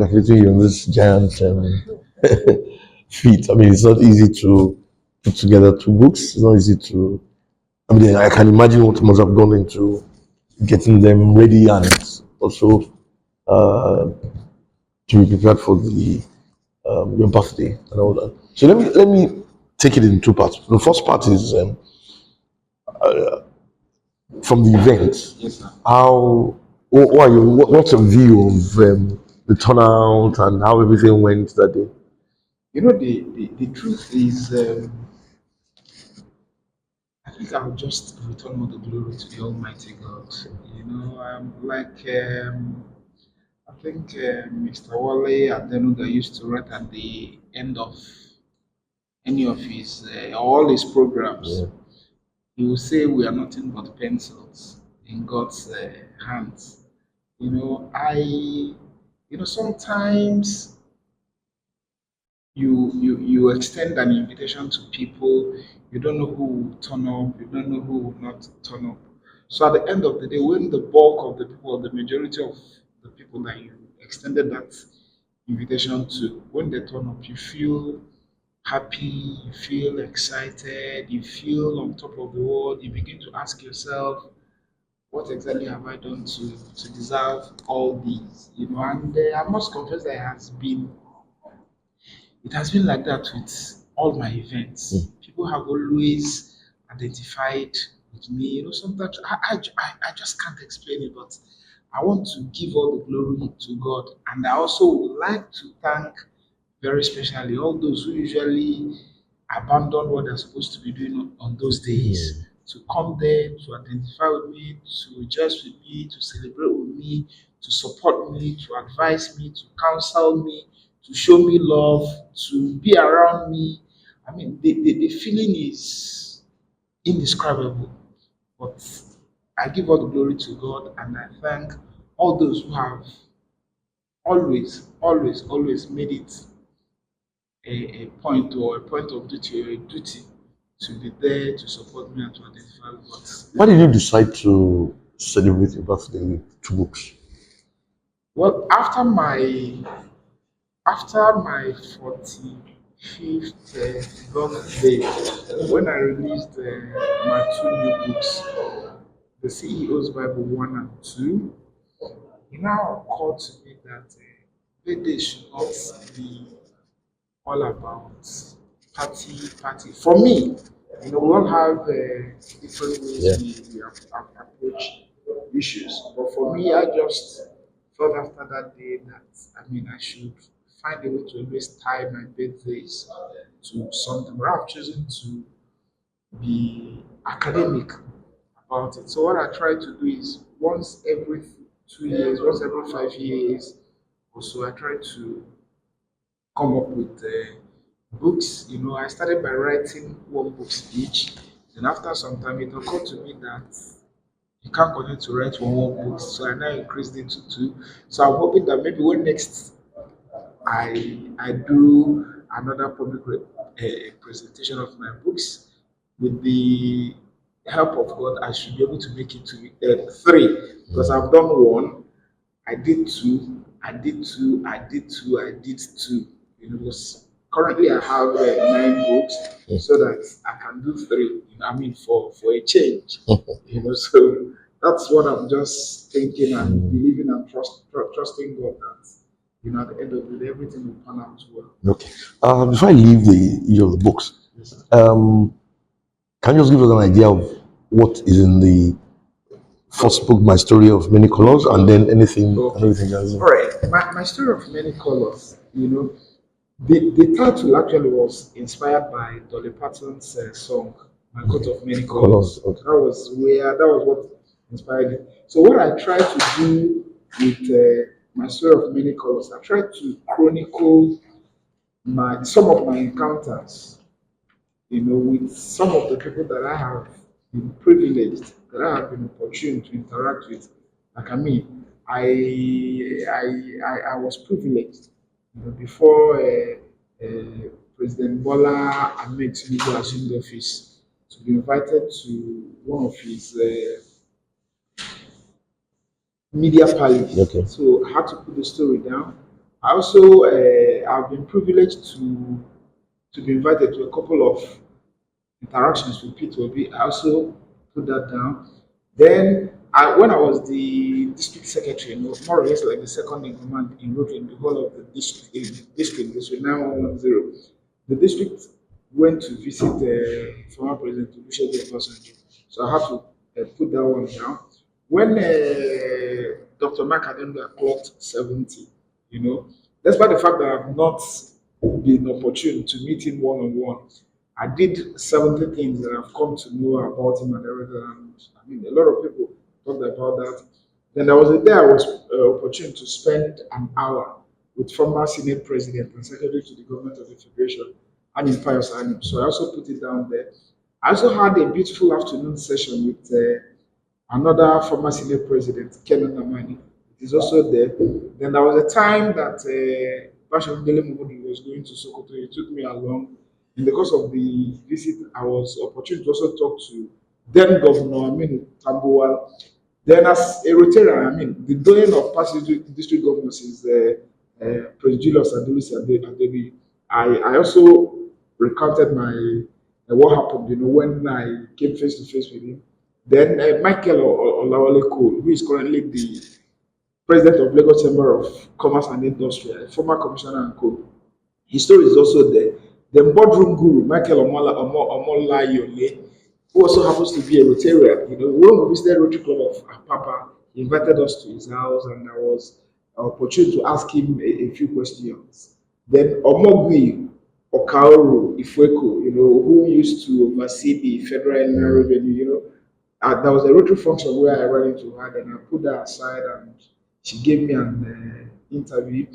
congratulating you on this giant feat. I mean, it's not easy to put together two books. It's not easy to. I mean, I can imagine what must have gone into getting them ready and also uh, to be prepared for the your birthday and all that. So let me take it in two parts. The first part is from the event. Yes, sir. How what's your view of the turnout and how everything went that day? You know, the truth is, I think I'll just return all the glory to the Almighty God. You know, I think Mr. Wale Adenuga used to write at the end of any of his all his programs. Yeah. He will say, "We are nothing but pencils in God's hands." You know, sometimes you extend an invitation to people, you don't know who will turn up, you don't know who will not turn up. So at the end of the day, when the bulk of the people, the majority of the people that you extended that invitation to, when they turn up, you feel happy, you feel excited, you feel on top of the world. You begin to ask yourself, what exactly have I done to deserve all these? You know, and I must confess that it has been like that with all my events. People have always identified with me. You know, sometimes I just can't explain it, but I want to give all the glory to God. And I also would like to thank very specially all those who usually abandon what they're supposed to be doing on those days to come there, to identify with me, to rejoice with me, to celebrate with me, to support me, to advise me, to counsel me, to show me love, to be around me. I mean, the feeling is indescribable. But I give all the glory to God and I thank all those who have always made it a point or a point of duty or a duty to be there to support me and to identify what. Why did you decide to celebrate your birthday with two books? Well, after my 45th birthday, when I released my two new books, the CEO's Bible 1 and 2, it now occurred to me that birthday should not be all about party. For me, we all have different Yeah. ways we approach issues. But for me, I just thought after that day that I should find a way to always tie my birthdays to something. But I've chosen to be academic about it. So what I try to do is once every 2 years, once every 5 years or so, I try to come up with books. I started by writing one book each. Then after some time, it occurred to me that you can't continue to write one book, so I now increased it to two. So I'm hoping that maybe when next I do another public presentation of my books, with the help of God, I should be able to make it to three because I've done one, I did two, I did two, I did two, I did two. Because currently I have 9 books, so that I can do three. For a change. So that's what I'm just thinking and believing and trusting God that at the end of the day everything will pan out well. Okay. Before I leave the books, Yes, sir. can you just give us an idea of what is in the first book, My Story of Many Colors, and then anything Okay. and everything else? All right. My story of many colors. The title actually was inspired by Dolly Parton's song, My Coat of Many Colors. Okay. That was what inspired it. So what I tried to do with My Story of Many Colors, I tried to chronicle some of my encounters, with some of the people that I have been privileged, that I have been opportune to interact with. Like I was privileged, before President Bola Ahmed Tinubu assumed office, to be invited to one of his media palace. Okay. So I had to put the story down. I also I've been privileged to be invited to a couple of interactions with P2B. I also put that down. Then when I was the district secretary, more or less like the second in command in Rotary in the whole of the district, this was 9110. The district went to visit former President Olusegun Obasanjo. So I have to put that one down. When Dr. Mark Ademba clocked 70, despite the fact that I've not been opportune to meet him one on one, I did 70 things that I've come to know about him and everything. And I mean, a lot of people talked about that. Then there was a day I was opportune to spend an hour with former Senate President and Secretary to the Government of the Federation, Anim Pius Anim. So I also put it down there. I also had a beautiful afternoon session with another former Senate President, Kenan Namani. It is also there. Then there was a time that Bashir Dele Momodu was going to Sokoto. He took me along. In the course of the visit, I was opportunity to also talk to then Governor Aminu Tambuwal. Then as a Rotarian, I mean, the doing of past district governors is President Julius Adebi. I also recounted my what happened, when I came face to face with him. Then Michael Olawale Cole, who is currently the president of Lagos Chamber of Commerce and Industry, a former commissioner and co. His story is also there. The boardroom guru, Michael Omola Yole, who also happens to be a Rotarian. When we visited Rotary Club of Apapa, he invited us to his house, and I was opportunity to ask him a few questions. Then Omogui Okaoru Ifweko, who used to oversee the federal inland revenue, there was a Rotary function where I ran into her, and I put her aside, and she gave me an interview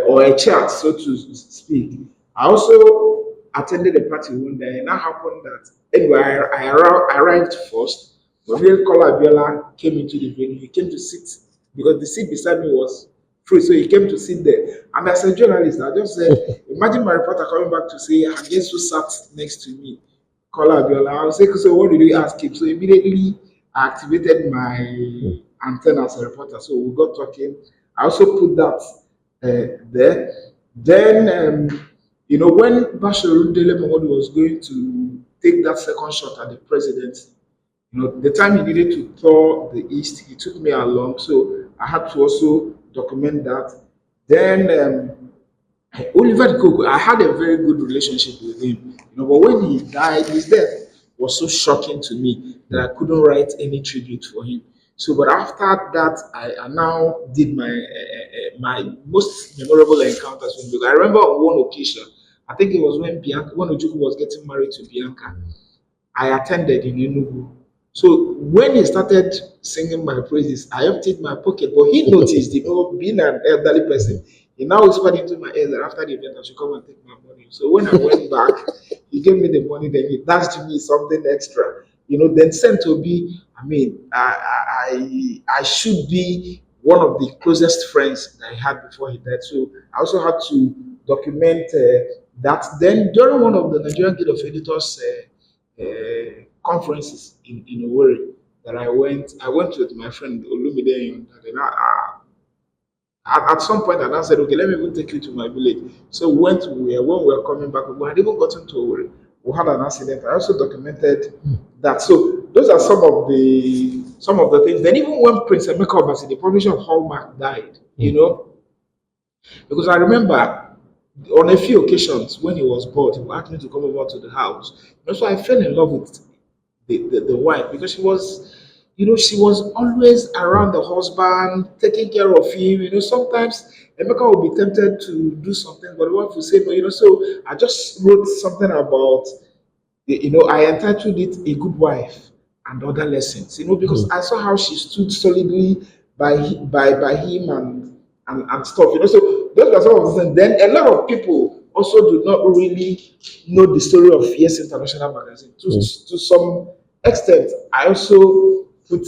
or a chat, so to speak. I also attended a party one day, and that happened that anyway, I arrived first. When Kola Abiola came into the venue, he came to sit because the seat beside me was free, so he came to sit there. And as a journalist, I just said, imagine my reporter coming back to say, and guess who sat next to me? Kola Abiola. I was like, so what did you ask him? So immediately I activated my antenna as a reporter. So we got talking. I also put that there. Then, when Bashir Dele Momodu was going to take that second shot at the presidency, the time he needed to tour the East, he took me along. So I had to also document that. Then Oliver Coco, I had a very good relationship with him, but when he died, his death was so shocking to me that I couldn't write any tribute for him. So, but after that, I now did my most memorable encounters with him. I remember on one occasion, I think it was when Ojukwu was getting married to Bianca. I attended in Enugu. So when he started singing my praises, I emptied my pocket, but he noticed, being an elderly person, he now whispered into my ear that after the event I should come and take my money. So when I went back, he gave me the money, then he dashed me something extra. Then sent to be, I mean, I should be one of the closest friends that I had before he died. So I also had to document that. Then during one of the Nigerian Guild of Editors conferences in Owerri that I went with my friend Olumide and then at some point I now said, okay, let me even take you to my village. So we went when we were coming back, we had even gotten to Owerri. We had an accident. I also documented that. So those are some of the things. Then even when Prince Emeka Obasi, the publisher of Hallmark, died, because I remember on a few occasions when he was bored, he would ask me to come over to the house. So I fell in love with the wife because she was always around the husband, taking care of him. Sometimes Emeka would be tempted to do something, but the wife would say no. So I just wrote something about, I entitled it "A Good Wife and Other Lessons." Because I saw how she stood solidly by him and stuff. So those are some of the things. Then a lot of people also do not really know the story of Yes International Magazine. To some extent, I also put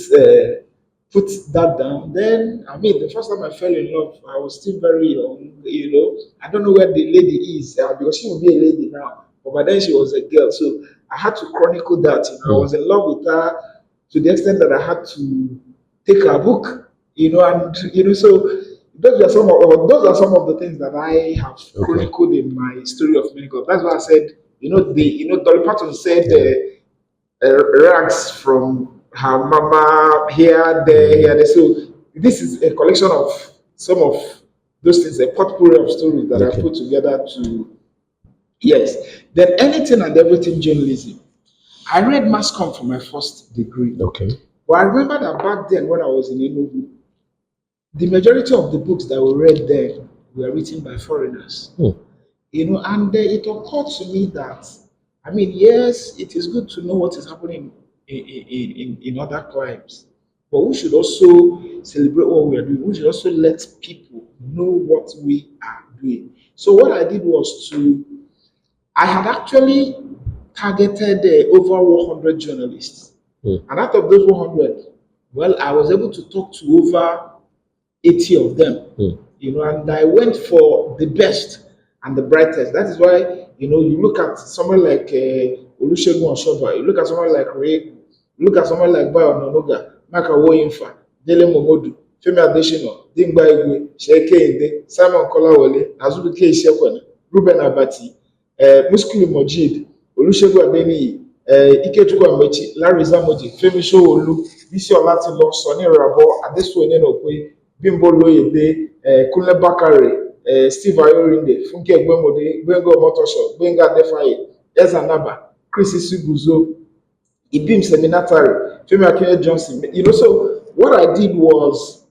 that down. Then, I mean, the first time I fell in love, I was still very young. I don't know where the lady is because she will be a lady now, but by then she was a girl. So I had to chronicle that. I was in love with her to the extent that I had to take her book. And so those are some of the things that I have Okay. chronicled in my story of miracle. That's why I said, Dolly Parton said, Yeah. rags from her mama here, there, here, there. So this is a collection of some of those things, a potpourri of stories that I Okay. put together to, yes. Then anything and everything journalism. I read mass comm for my first degree. Okay. But I remember that back then when I was in Enugu, the majority of the books that we read then were written by foreigners. Hmm. And it occurred to me that, I mean, yes, it is good to know what is happening in other climes, but we should also celebrate what we are doing. We should also let people know what we are doing. So what I did was I had actually targeted over 100 journalists. Hmm. And out of those 100, well, I was able to talk to over 80 of them, Hmm. and I went for the best and the brightest. That is why, you look at someone like Olusegun Oshoba, you look at someone like Ray, you look at someone like Bayo Nonoga, Maka Woyinfa, Dele Momodu, Femi Adesina, Dimba Igwe, Sheke Inde, Simon Kolawole, Azuh Ishekwena, Ruben Abati, Muskili Mojid, Olusegun Adeniyi, Ikechukwu Amechi, Larry Zamoji, Femi Sowolu, Bisi Olatilo, Sonny Rabo, Adesu Onyenokwe, Bimbo Loyede, Kunle Bakare, Steve Ayorinde, Funke Egbemode, Gbenga Omotosho, Gbenga Adefaye, Ezra Naba, Chris Isiguzo, Ibim Seminatari, Femi Akinye Johnson. So what I did was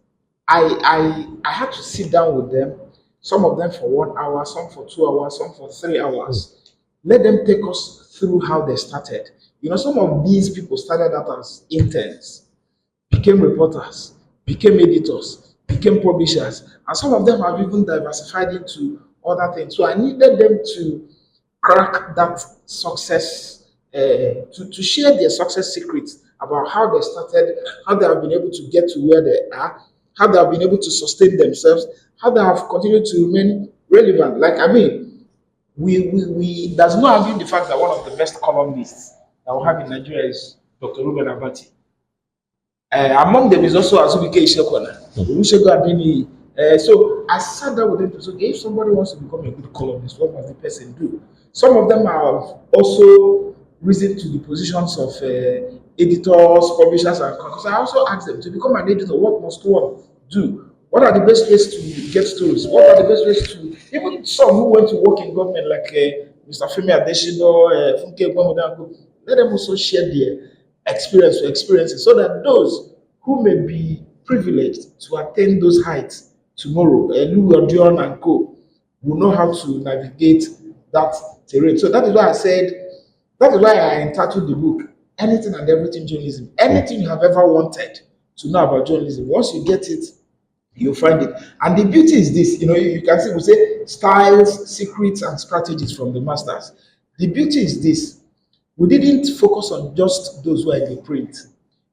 I had to sit down with them, some of them for 1 hour, some for 2 hours, some for 3 hours. Let them take us through how they started. Some of these people started out as interns, became reporters, became editors, became publishers, and some of them have even diversified into other things. So I needed them to crack that success, to share their success secrets about how they started, how they have been able to get to where they are, how they have been able to sustain themselves, how they have continued to remain relevant. Like, I mean, we does not argue the fact that one of the best columnists that we have in Nigeria is Dr. Ruben Abati. Among them is also Azuh Ishekwena, Olusegun Adeniyi. So I sat down with them to say, okay, if somebody wants to become a good columnist, what must the person do? Some of them have also risen to the positions of editors, publishers, and because I also asked them to become an editor, what must one do? What are the best ways to get stories? What are the best ways to even some who went to work in government like Mr. Femi Adesina, Funke Gbamodango, let them also share their experiences so that those who may be privileged to attain those heights tomorrow, Louis Dion and Co, will know how to navigate that terrain. So that is why I said, that is why I entitled the book Anything and Everything Journalism. Anything you have ever wanted to know about journalism, once you get it, you'll find it. And the beauty is this, you can see, we say styles, secrets, and strategies from the masters. The beauty is this: we didn't focus on just those who are in the print.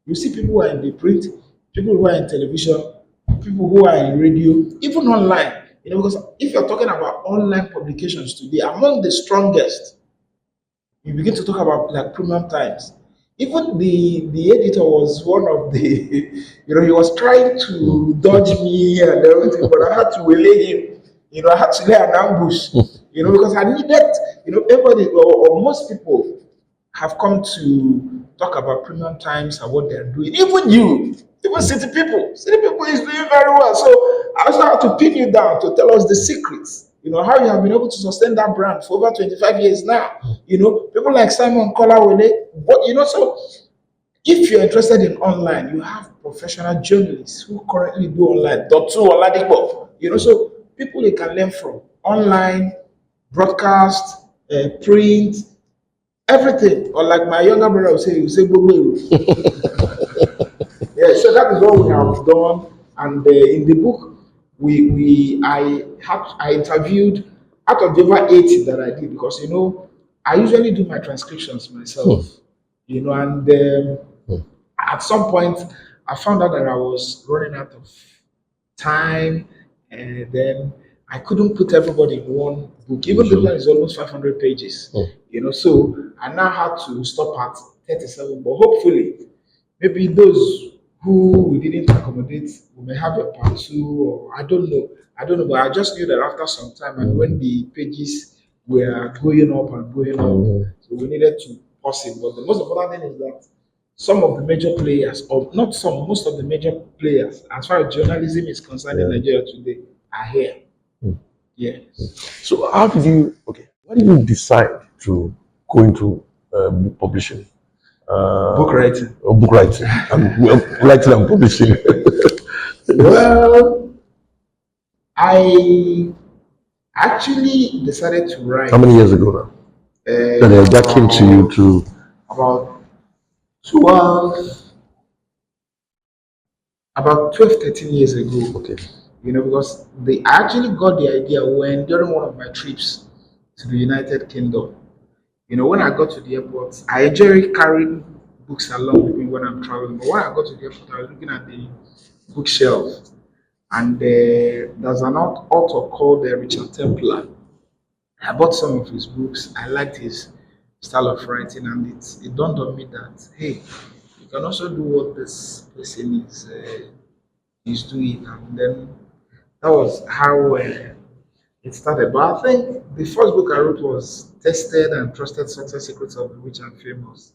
You see people who are in the print, people who are in television, people who are in radio, even online. Because if you're talking about online publications today, among the strongest, you begin to talk about like Premium Times. Even the editor was one of the, he was trying to dodge me and everything, but I had to relay him. I had to lay an ambush. Because I needed, everybody or most people have come to talk about Premium Times and what they're doing. Even you, even City People is doing very well. So I also have to pin you down to tell us the secrets. How you have been able to sustain that brand for over 25 years now. People like Simon Kolawole. But so if you're interested in online, you have professional journalists who currently do online. Dr. Oladipo. So people you can learn from online, broadcast, print, everything. Or like my younger brother would say, "Gbogbo." Yeah, so that is what we have done. And in the book, I interviewed out of the over 80 that I did, because I usually do my transcriptions myself. And at some point I found out that I was running out of time, and then I couldn't put everybody in one book. Even the one is almost 500 pages. So I now had to stop at 37. But hopefully, maybe those who we didn't accommodate, we may have a part two, or I don't know. I don't know, but I just knew that after some time, and when the pages were going up and going up, so we needed to pause it. But the most important thing is that some of the major players, or not some, most of the major players, as far as journalism is concerned in Nigeria today, are here. Yes. So how did you? Okay, why did you decide to go into book publishing? Book writing. Or book writing, and well, writing and publishing. Well, I actually decided to write How many years ago now? That came to you to about 12, about 12, 13 years ago. okay. Because I actually got the idea when during one of my trips to the United Kingdom. When I got to the airport, I enjoy carrying books along with me when I'm traveling. But when I got to the airport, I was looking at the bookshelf, and there's an author called Richard Templar. I bought some of his books. I liked his style of writing, and it dawned on me that hey, you can also do what this person is doing, and then that was how it started. But I think the first book I wrote was Tested and Trusted Success Secrets of the Rich and Famous.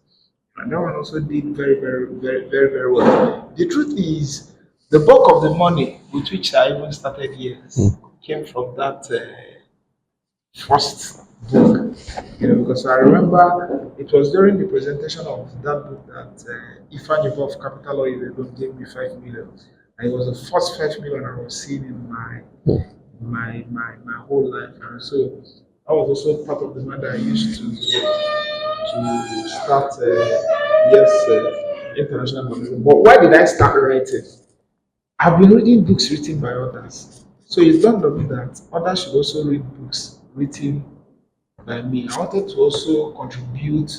And that one also did very, very, very, very, very well. The truth is, the bulk of the money with which I even started years came from that first book. Because I remember it was during the presentation of that book that Ifan of Capital Oil alone gave me 5 million. And it was the first 5 million I was seeing in my whole life. And so that was also part of the money that I used to start international journalism. But why did I start writing? I've been reading books written by others. So it dawned on me that others should also read books written by me. I wanted to also contribute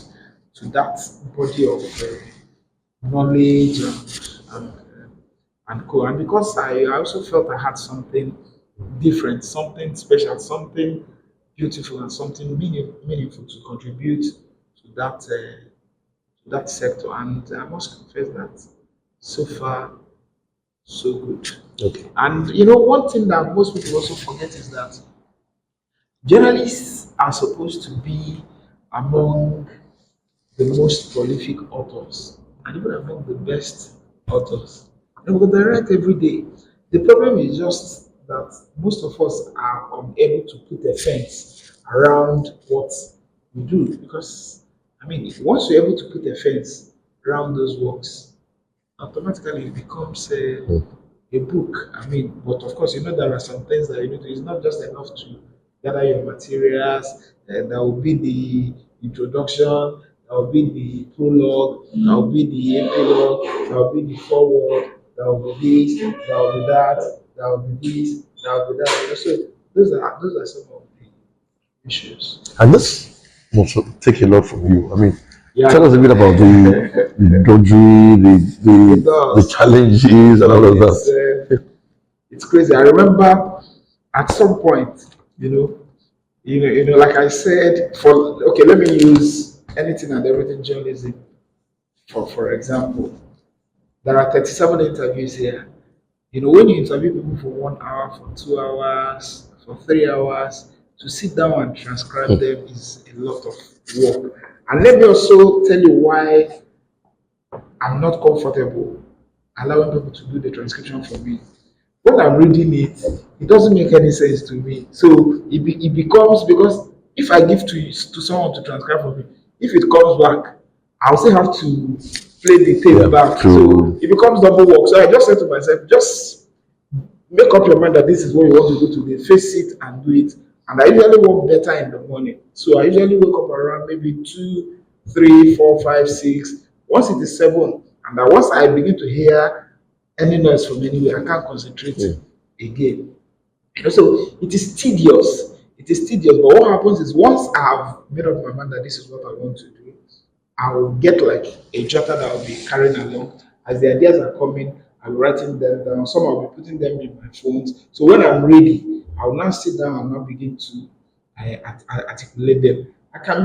to that body of knowledge and co. And because I also felt I had something different, something special, something beautiful, and something meaningful to contribute to that sector. And I must confess that so far, so good. Okay. And one thing that most people also forget is that journalists are supposed to be among the most prolific authors and even among the best authors. Because they write every day. The problem is just that most of us are unable to put a fence around what we do. Because, once you're able to put a fence around those works, automatically it becomes a book. But of course, there are some things that you need to. It's not just enough to gather your materials. There will be the introduction. There will be the prologue. There will be the epilogue. There will be the foreword. There will be this. There will be that. There will be this. There will be that. So those are some of the issues. And this must take a lot from you. Yeah, Tell us a bit about the drudgery, the challenges, and all of that. It's crazy. I remember at some point, like I said, let me use anything and everything journalism for example. There are 37 interviews here. When you interview people for 1 hour, for 2 hours, for 3 hours, to sit down and transcribe them is a lot of work. And let me also tell you why I'm not comfortable allowing people to do the transcription for me. When I'm reading it, it doesn't make any sense to me. So it becomes, because if I give to someone to transcribe for me, if it comes back, I'll still have to play the tape back. So it becomes double work. So I just said to myself, just make up your mind that this is what you want to do today. Face it and do it. And I usually work better in the morning. So I usually wake up around maybe 2, 3, 4, 5, 6. Once it is 7, and then once I begin to hear any noise from anywhere, I can't concentrate again. So it is tedious. It is tedious. But what happens is once I have made up my mind that this is what I want to do, I will get like a jotter that I'll be carrying along. As the ideas are coming, I'm writing them down. Some I'll be putting them in my phones. So when I'm ready, I'll now sit down and now begin to articulate them.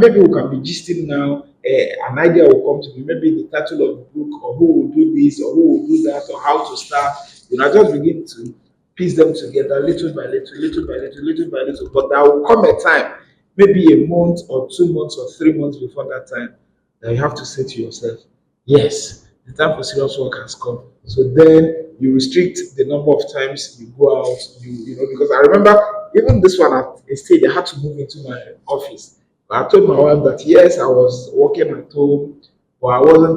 Maybe we can be gisting now. an idea will come to me, maybe the title of the book, or who will do this, or who will do that, or how to start. I just begin to piece them together little by little, little by little, little by little. But there will come a time, maybe a month or 2 months or 3 months before that time, that you have to say to yourself, yes, the time for serious work has come. So then you restrict the number of times you go out, because I remember even this one at a stage, I had to move into my office. I told my wife that yes, I was working at home, but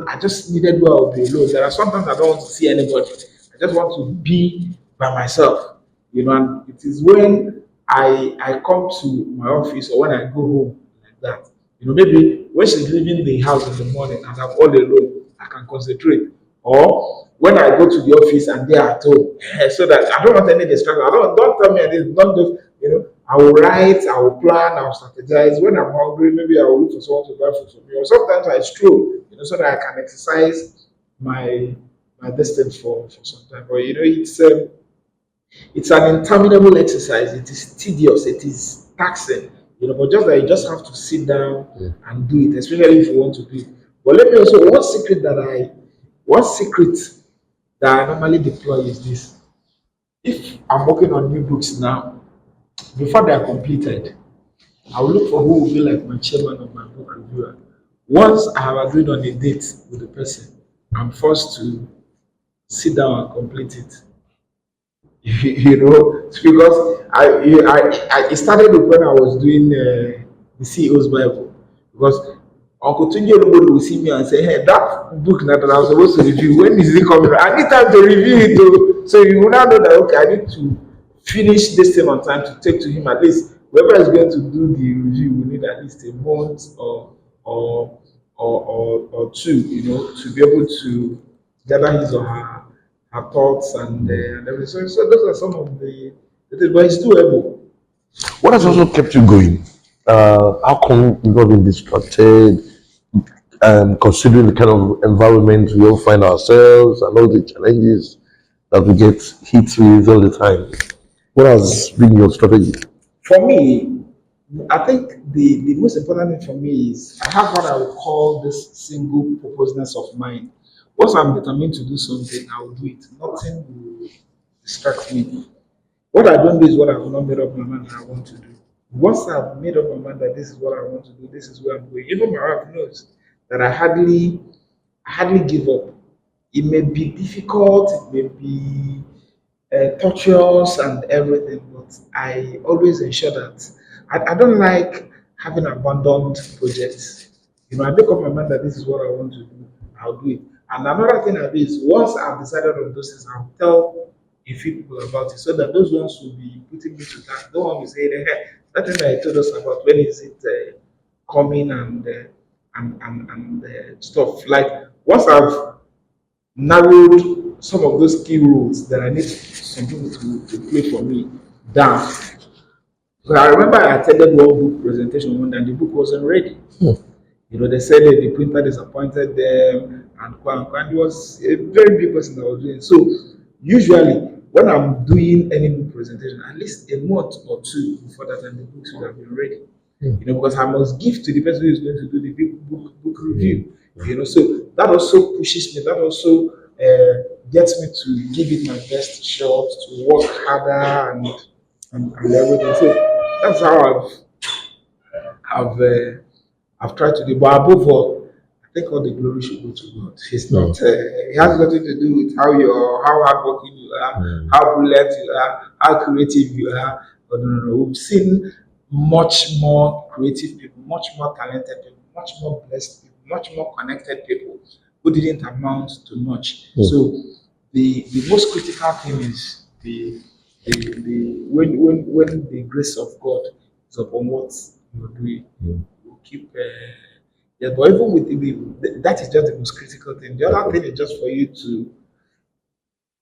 I just needed where I would be alone. There are sometimes I don't want to see anybody. I just want to be by myself, and it is when I come to my office or when I go home like that. Maybe when she's leaving the house in the morning and I'm all alone, I can concentrate. Or when I go to the office and they're at home, so that I don't want any distraction. Don't tell me anything. Don't just I will write, I will plan, I will strategize. When I'm hungry, maybe I will look for someone to buy food for me. Or sometimes I stroll, so that I can exercise my distance for some time. But it's an interminable exercise. It is tedious. It is taxing. But just that you just have to sit down and do it, especially if you want to do it. But let me also one secret that I normally deploy is this. If I'm working on new books now, before they are completed, I will look for who will be like my chairman of my book reviewer. Once I have agreed on a date with the person, I'm forced to sit down and complete it. It's because it started with when I was doing the CEO's Bible. Because Uncle Tunji Olumode will see me and say, hey, that book that I was supposed to review, when is it coming? I need time to review it though. So you will now know that okay, I need to finish this thing on time to take to him at least. Whoever is going to do the review will need at least a month or or two, to be able to gather his or her thoughts and everything. So those are some of the things, but it's doable. What has also kept you going? How come you've not been distracted? Considering the kind of environment we all find ourselves and all the challenges that we get hit with all the time. What has been your strategy? For me, I think the most important thing for me is I have what I would call this single purposeness of mind. Once I'm determined to do something, I will do it. Nothing will distract me. What I don't do is what I have not made up my mind that I want to do. Once I've made up my mind that this is what I want to do, this is where I'm going. Even my wife knows that I hardly give up. It may be difficult, it may be torturous and everything, but I always ensure that I don't like having abandoned projects. I make up my mind that this is what I want to do, I'll do it. And another thing I do is once I've decided on those things, I'll tell a few people about it so that those ones will be putting me to task. No one will say, hey, that thing that you told us about, when is it coming and stuff. Like once I've narrowed some of those key rules that I need some people to play for me down. So I remember I attended one book presentation one day and the book wasn't ready. They said that the printer disappointed them and quite and it was a very big person that was doing it. So usually when I'm doing any book presentation, at least a month or two before that time the books should have been ready. Because I must give to the person who is going to do the big book review. So that also pushes me, that also gets me to give it my best shot, to work harder and everything. So that's how I've tried to do. But above all, I think all the glory should go to God. It's not. It has nothing to do with how hardworking you are, how brilliant you are, how creative you are. But no. We've seen much more creative people, much more talented people, much more blessed people, much more connected people who didn't amount to much. So the most critical thing is the when the grace of God is upon what you're doing, you keep. Yeah, but even with that is just the most critical thing. The other thing is just for you to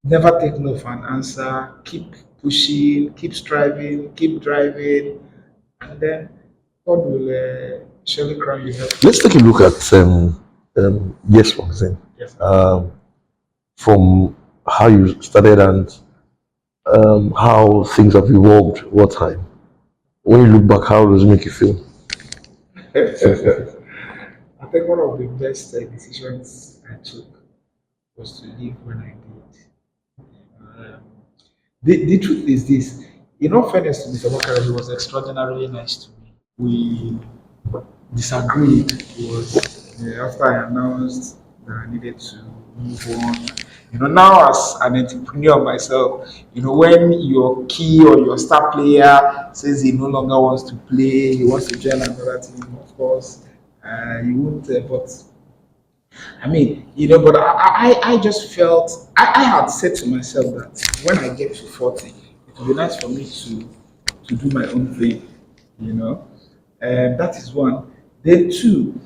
never take no for an answer. Keep pushing, keep striving, keep driving, and then God will surely crown you happy. Let's take a look at yes magazine. Yes. From how you started and how things have evolved over time. When you look back, how does it make you feel? think one of the best decisions I took was to leave when I did. Um, the truth is this, in all fairness to Mr. Wakara, he was extraordinarily nice to me. We disagreed. It was after I announced that I needed to move on. Now as an entrepreneur myself, when your key or your star player says he no longer wants to play, he wants to join another team, of course, you won't. But but I just felt I had said to myself that when I get to 40, it would be nice for me to do my own thing, you know. That is one. Then two,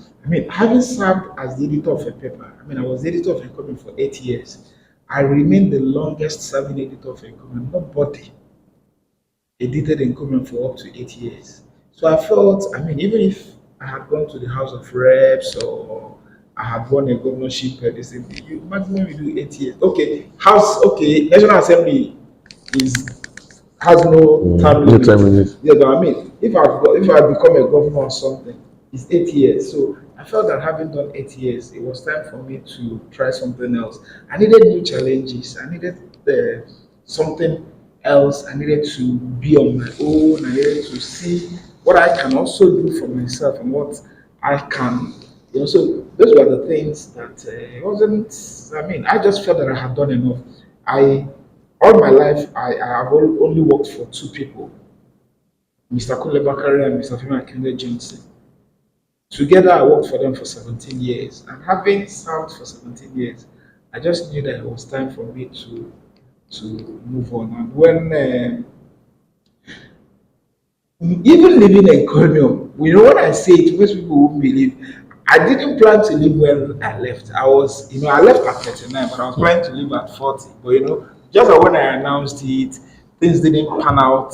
having served as the editor of a paper, I was the editor of a company for 8 years. I remained the longest serving editor of a company. Nobody edited in Nkumen for up to 8 years. So I felt, even if I had gone to the House of Reps or I had won a governorship, they said, you maximum you do 8 years. Okay, National Assembly is has no time No limit. time limit. Yeah, but if I become a governor or something, it's 8 years. So I felt that having done 8 years, it was time for me to try something else. I needed new challenges. I needed something else. I needed to be on my own. I needed to see what I can also do for myself and what I can. So those were the things that it wasn't. I just felt that I had done enough. I all my life, I have only worked for two people, Mr. Kule Bakari and Mr. Fima Akinde Johnson. Together, I worked for them for 17 years. And having served for 17 years, I just knew that it was time for me to move on. And even living in Cornwall, when I say it, most people won't believe. I didn't plan to leave when I left. I left at 39, but I was planning to leave at 40. But just like when I announced it, things didn't pan out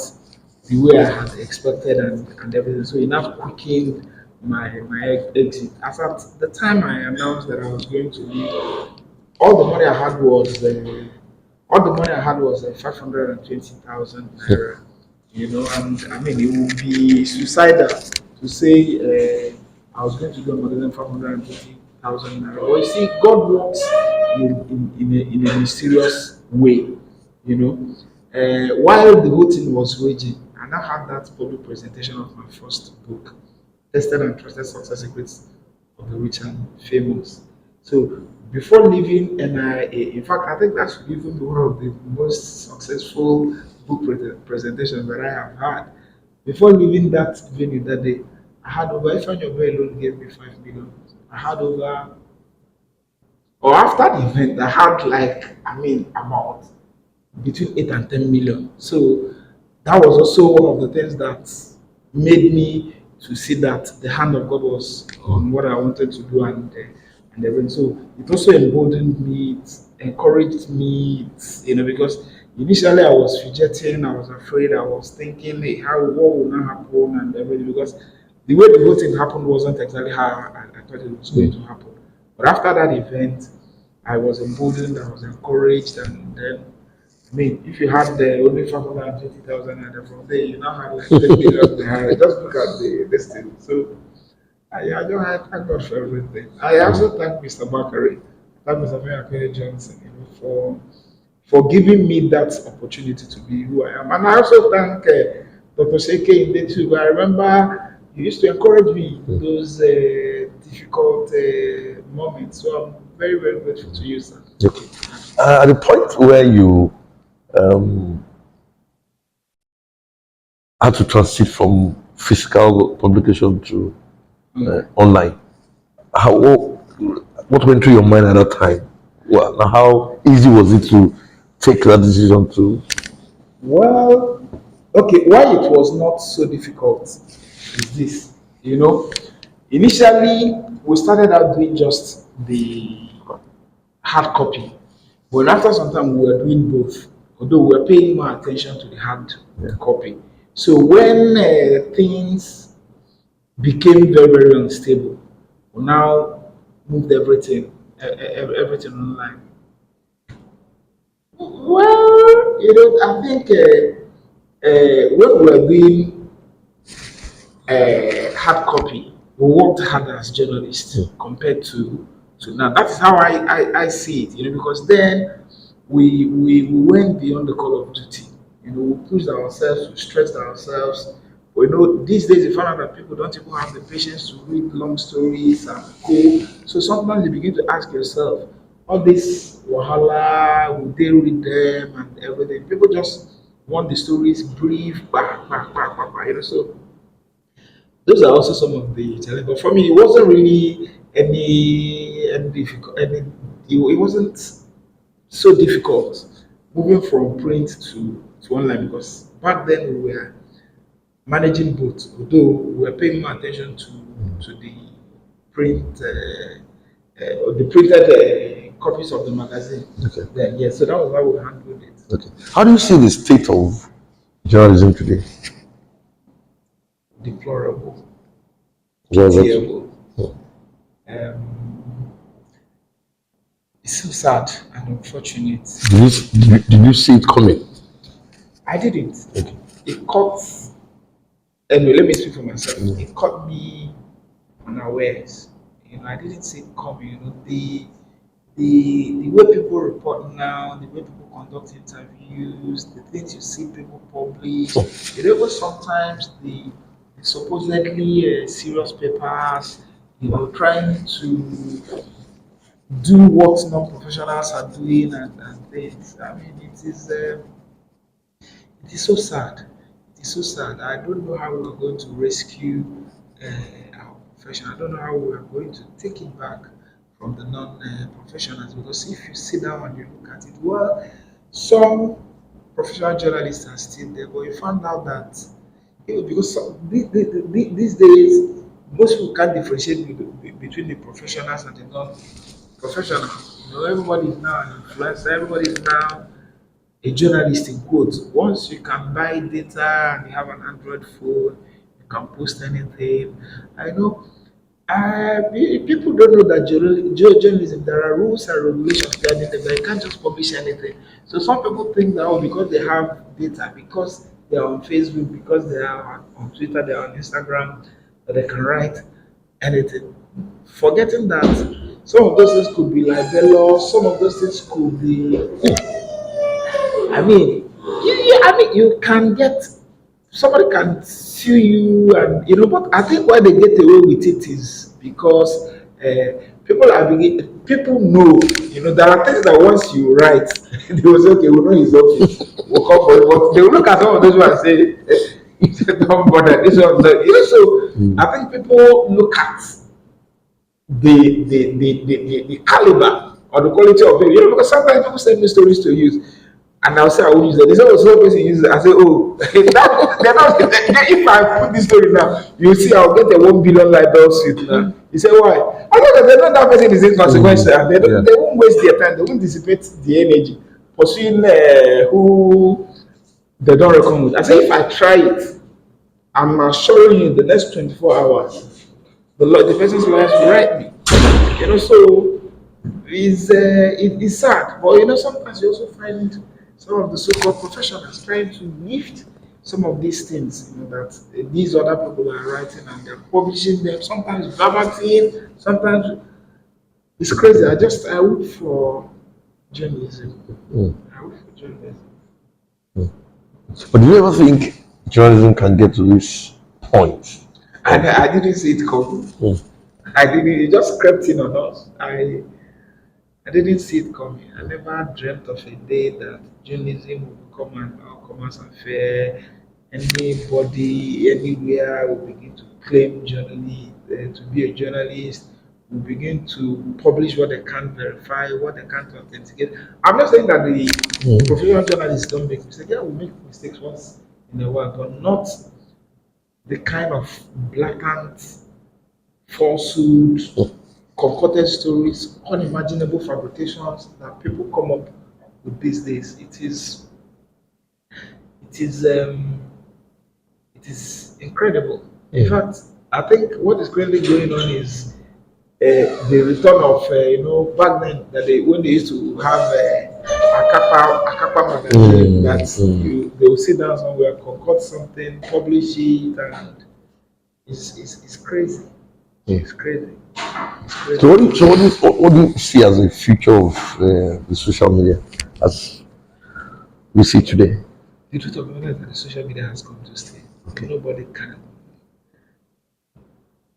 the way I had expected and everything. So enough quickened my exit. As at the time I announced that I was going to leave, all the money I had was 520,000 naira. And it would be suicidal to say I was going to do more than 520,000 naira. But you see, God works in a mysterious way, you know. While the whole thing was raging, I now had that public presentation of my first book, Tested and Trusted Success Secrets of the Rich and Famous. So before leaving NIA, in fact, I think that should even be one of the most successful book presentations that I have had. Before leaving that venue that day, I had over, if your boy alone gave me 5 million, I had over, or after the event, I had about between 8 and 10 million. So that was also one of the things that made me to see that the hand of God was on what I wanted to do and everything. So it also emboldened me, it encouraged me, because initially I was fidgeting, I was afraid, I was thinking, hey, what will now happen and everything, because the way the whole thing happened wasn't exactly how I thought it was going to happen. But after that event, I was emboldened, I was encouraged, and then if you had the only 520,000 and from there you now had like 10 million naira, just look at this thing. So I thank God for everything. I also thank Mr. Bakari, thank Mr. Akere Johnson, for giving me that opportunity to be who I am. And I also thank Dr. Seke Inde too. I remember you used to encourage me in those difficult moments. So I'm very, very grateful to you, sir. Okay. At the point where you um, had to transit from physical publication to online, what went through your mind at that time? Well, how easy was it to take that decision to? Well, okay, why it was not so difficult is this. Initially we started out doing just the hard copy, but after some time we were doing both, although we were paying more attention to the hard copy. So when things became very, very unstable, we now moved everything online. Well, I think when we were doing hard copy, we worked harder as journalists compared to now. That is how I see it, because then we went beyond the call of duty. We pushed ourselves, we stretched ourselves. But these days you find out that people don't even have the patience to read long stories and go. So sometimes you begin to ask yourself, all this wahala, will they read them and everything? People just want the stories brief, back, back, back, back, back. So those are also some of the challenges. But for me, it wasn't really any difficult. It wasn't so difficult moving from print to online, because back then we were managing both. Although we were paying more attention to the print, or the printed copies of the magazine. Okay. Then yeah, so that was how we handled it. Okay. How do you see the state of journalism today? Deplorable, Journalism. pitiable. Um, it's so sad and unfortunate. Did you see it coming? I didn't. Okay. It caught. Anyway, let me speak for myself. It caught me unawares. I didn't see it coming. The way people report now, the way people conduct interviews, the things you see people publish. Even sometimes the supposedly serious papers, trying to do what non-professionals are doing and things. I mean, it is so sad. It is so sad. I don't know how we're going to rescue our profession. I don't know how we are going to take it back from the non-professionals, because if you sit down and you look at it, well, some professional journalists are still there, but you found out that because these days most people can't differentiate between the professionals and the non-professionals. Everybody is now an influencer. Everybody is now a journalist in quotes. Once you can buy data and you have an Android phone, you can post anything. I know people don't know that journalism, there are rules and regulations regarding them, that you can't just publish anything. So some people think that, because they have data, because they are on Facebook, because they are on Twitter, they are on Instagram, that they can write anything. Forgetting that some of those things could be libelous, some of those things could be, I mean, you can get, somebody can sue you, and but I think why they get away with it is because people know, there are things that once you write, they will say, okay, we know his office, we'll come for it, but they will look at some of those ones and say, don't bother, this one, that. So I think people look at the caliber or the quality of it. Because sometimes people send me stories to use, and I'll say I will use it. They say, oh, so person uses it. I say, oh, they're not, if I put this story now, you see, I'll get a 1 billion libel suit now. You say, why? I know that they know that person is inconsequential. They won't waste their time, they won't dissipate the energy pursuing who they don't reckon with. I say, if I try it, I'm assuring you the next 24 hours, the person's lawyers will write me. So it's sad. But sometimes you also find some of the so-called professionals trying to lift some of these things, that these other people are writing and they're publishing them. Sometimes verbatim, sometimes it's crazy. I work for journalism. I work for journalism. But do you ever think journalism can get to this point? And I didn't see it coming. I didn't. It just crept in on us. I didn't see it coming. I never dreamt of a day that journalism will become an all-commerce affair. Anybody, anywhere will begin to claim journalist, to be a journalist, will begin to publish what they can't verify, what they can't authenticate. I'm not saying that the professional journalists don't make mistakes. Yeah, we make mistakes once in a while, but not the kind of blatant falsehood, concocted stories, unimaginable fabrications that people come up with these days. It is it is incredible. In fact, I think what is currently going on is the return of back then that when they used to have a kappa magazine, that they will sit down somewhere, concoct something, publish it, and it's crazy. It's crazy. It's crazy. What do you see as the future of the social media as we see today? The truth of the matter is that the social media has come to stay. Okay. Nobody can.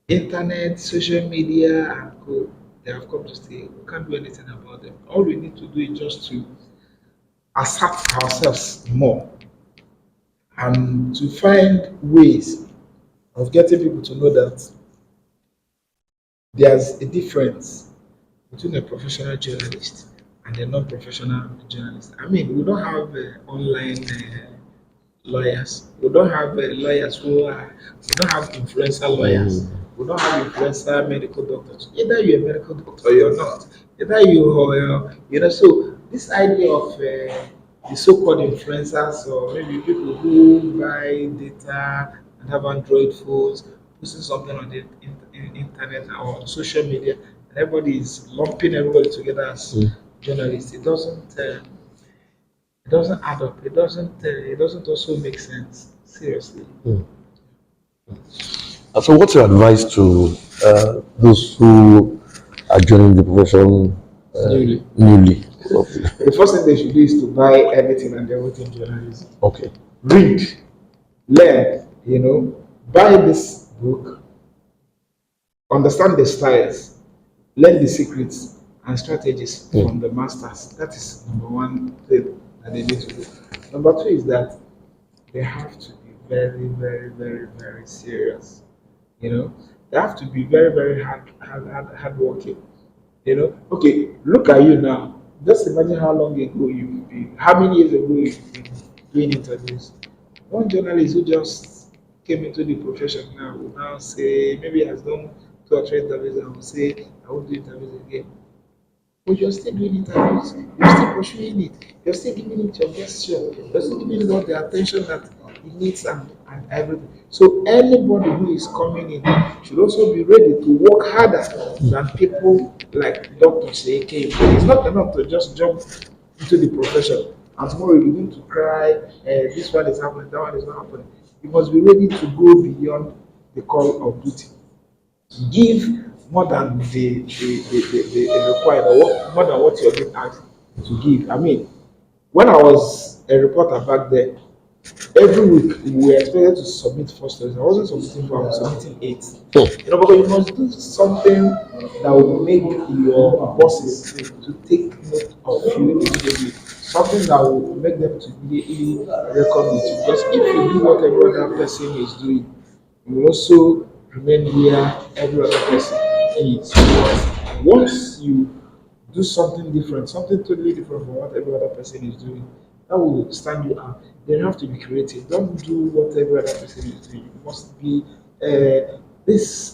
Internet, social media, and co, they have come to stay. We can't do anything about them. All we need to do is just to assert ourselves more and to find ways of getting people to know that there's a difference between a professional journalist and a non-professional journalist. I mean, we don't have online lawyers. We don't have lawyers who are. We don't have influencer lawyers. We don't have influencer medical doctors. Either you're a medical doctor or you're not. Either So this idea of the so-called influencers or maybe people who buy data and have Android phones, posting something on the internet or on social media, and everybody is lumping everybody together as journalists. It doesn't add up. It doesn't also make sense. Seriously. So, what's your advice to those who are joining the profession Newly. newly? The first thing they should do is to buy anything and everything journalism. Okay. Read, learn, buy this book, understand the styles, learn the secrets and strategies from the masters. That is number one thing that they need to do. Number two is that they have to be very, very, very, very serious. They have to be very, very hard working. Okay, look at you now. Just imagine how long ago you've been, how many years ago you've been doing interviews. One journalist who just came into the profession now will now say, maybe has done 2 or 3 interviews and will say, I won't do interviews again. But you're still doing interviews, you're still pursuing it, you're still giving it your best shot, you're still giving it all the attention that it needs and everything. So anybody who is coming in should also be ready to work harder than people like Dr. Seike. It's not enough to just jump into the profession and tomorrow you begin to cry, this one is happening, that one is not happening. You must be ready to go beyond the call of duty, give more than the required or more than what you're being asked to give. I mean, when I was a reporter back then, every week we were expected to submit 4 stories. I wasn't submitting 4, I was submitting 8. Because you must do something that will make your bosses to take note of you immediately. Something that will make them to immediately record with you. Because if you do what every other person is doing, you will also remain where every other person is. But once you do something different, something totally different from what every other person is doing, that will stand you out. Then you have to be creative. Don't do what every other person is doing. You must be there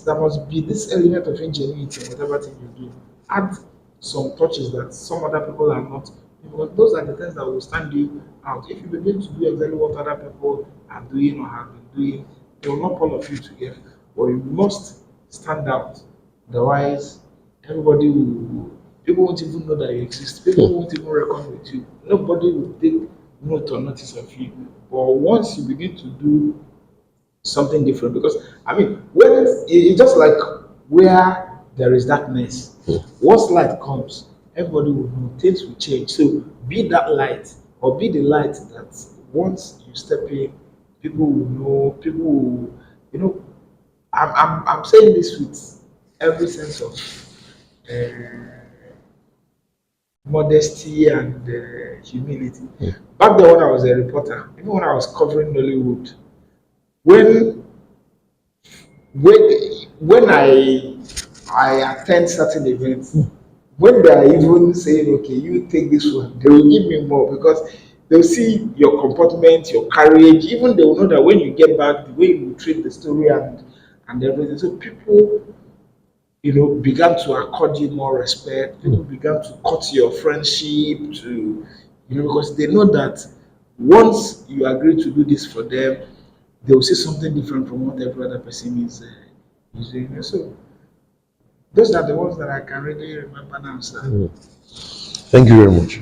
must be this element of ingenuity in whatever thing you do. Add some touches that some other people are not. Because those are the things that will stand you out. If you begin to do exactly what other people are doing or have been doing, they will not all of you together. But you must stand out. Otherwise, everybody will people won't even know that you exist. People won't even reckon with you. Nobody will take note or notice of you. But once you begin to do something different, because I mean, when it's just like where there is darkness, once light comes, everybody will know things will change. So be that light or be the light that once you step in, people will know, people will, you know, I'm saying this with every sense of modesty and humility. Back then, when I was a reporter, even when I was covering Nollywood, when when I attend certain events, when they are even saying, "Okay, you take this one," they will give me more because they'll see your comportment, your courage. Even they will know that when you get back, the way you treat the story and everything. So people began to accord you more respect. People began to cut your friendship because they know that once you agree to do this for them, they will see something different from what every other person is doing. So those are the ones that I can really remember now, sir. Thank you very much.